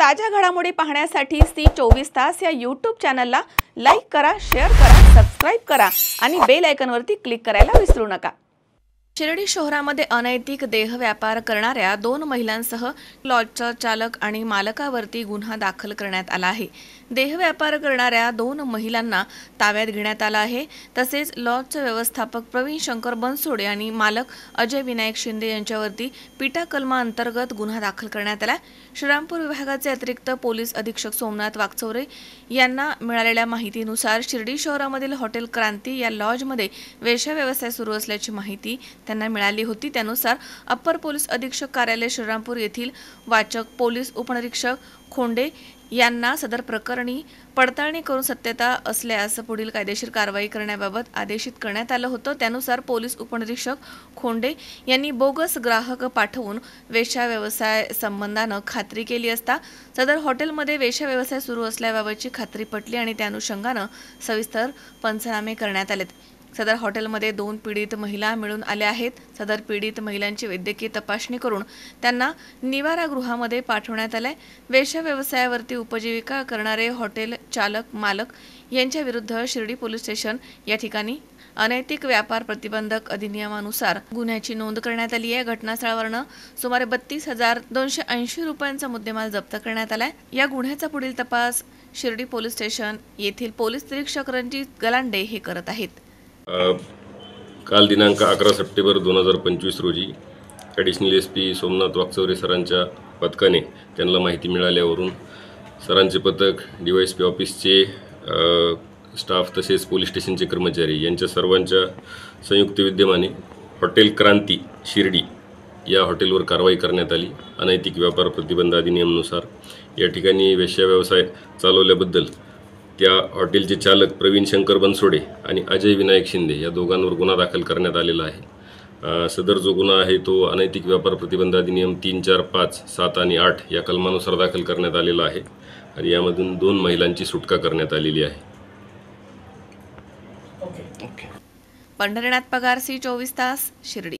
ताज्या घडामोडी पाहण्यासाठी सी24 तास या यूट्यूब चॅनलला लाईक करा, शेअर करा, सबस्क्राइब करा आणि बेल आयकॉनवरती क्लिक करायला विसरू नका। शिर्डी शहरामध्ये अनैतिक देह व्यापार करणाऱ्या 2 महिलांसह लॉजचा चालक आणि मालकावरती गुन्हा दाखल करण्यात आला आहे। देह व्यापार करणाऱ्या 2 महिलांना ताब्यात घेण्यात आला आहे। तसेच लॉजचे व्यवस्थापक प्रवीण शंकर बनसोडे आणि मालक अजय विनायक शिंदे यांच्यावरती पिटा कलमा अंतर्गत गुन्हा दाखल करण्यात आला। श्रीरामपूर विभागाचे अतिरिक्त पोलीस अधीक्षक सोमनाथ वागचौरे यांना मिळालेल्या माहितीनुसार शिर्डी शहरामधील हॉटेल क्रांती या लॉजमध्ये वेश्या व्यवसाय सुरू असल्याची माहिती त्यांना मिळाली होती। त्यानुसार अप्पर पोलीस अधीक्षक कार्यालय श्रीरामपूर येथील वाचक पोलीस उपनिरीक्षक खोंडे यांना सदर प्रकरणी पडताळणी करून सत्यता असल्यास पुढील कायदेशीर कारवाई करण्याबाबत आदेशित करण्यात आलं होतं। त्यानुसार पोलीस उपनिरीक्षक खोंडे यांनी बोगस ग्राहक पाठवून वेश्या व्यवसाय संबंधानं खात्री केली असता सदर हॉटेलमध्ये वेश्या व्यवसाय सुरू असल्याबाबतची खात्री पटली आणि त्या अनुषंगानं सविस्तर पंचनामे करण्यात आलेत। सदर हॉटेलमध्ये 2 पीडित महिला मिळून आल्या आहेत। सदर पीडित महिलांची वैद्यकीय तपासणी करून त्यांना निवारा गृहामध्ये पाठवण्यात आले। वेश्या व्यवसायावरती उपजीविका करणारे हॉटेल चालक मालक यांच्या विरुद्ध शिर्डी पोलीस स्टेशन या ठिकाणी अनैतिक व्यापार प्रतिबंधक अधिनियमानुसार गुन्ह्याची नोंद करण्यात आली आहे। घटनास्थळावरून सुमारे 32,280 रुपयांचा मुद्देमाल जप्त करण्यात आलाय। या गुन्ह्याचा पुढील तपास शिर्डी पोलीस स्टेशन येथील पोलीस निरीक्षक रणजित गलांडे हे करत आहेत। काल दिनांक 11 सप्टेंबर 2025 रोजी ॲडिशनल SP सोमनाथ वागचौरे सरांच्या पथकाने त्यांना माहिती मिळाल्यावरून सरांचे पथक DYSP ऑफिसचे स्टाफ तसेच पोलीस स्टेशनचे कर्मचारी यांच्या सर्वांच्या संयुक्त विद्यमाने हॉटेल क्रांती शिर्डी या हॉटेलवर कारवाई करण्यात आली। अनैतिक व्यापार प्रतिबंध अधिनियमानुसार या ठिकाणी वेश्या व्यवसाय चालवल्याबद्दल त्या हॉटेलचे चालक प्रवीण शंकर बनसोडे आणि अजय विनायक शिंदे या दोघांवर गुन्हा दाखल करण्यात आलेला आहे। सदर जो गुन्हा आहे तो अनैतिक व्यापार प्रतिबंध अधिनियम 3, 4, 5, 7 आणि 8 या कलमानुसार दाखल करण्यात आलेला आहे आणि यामधून 2 महिलांची सुटका करण्यात आलेली आहे। पंढरीनाथ पगार सी24 तास शिर्डी।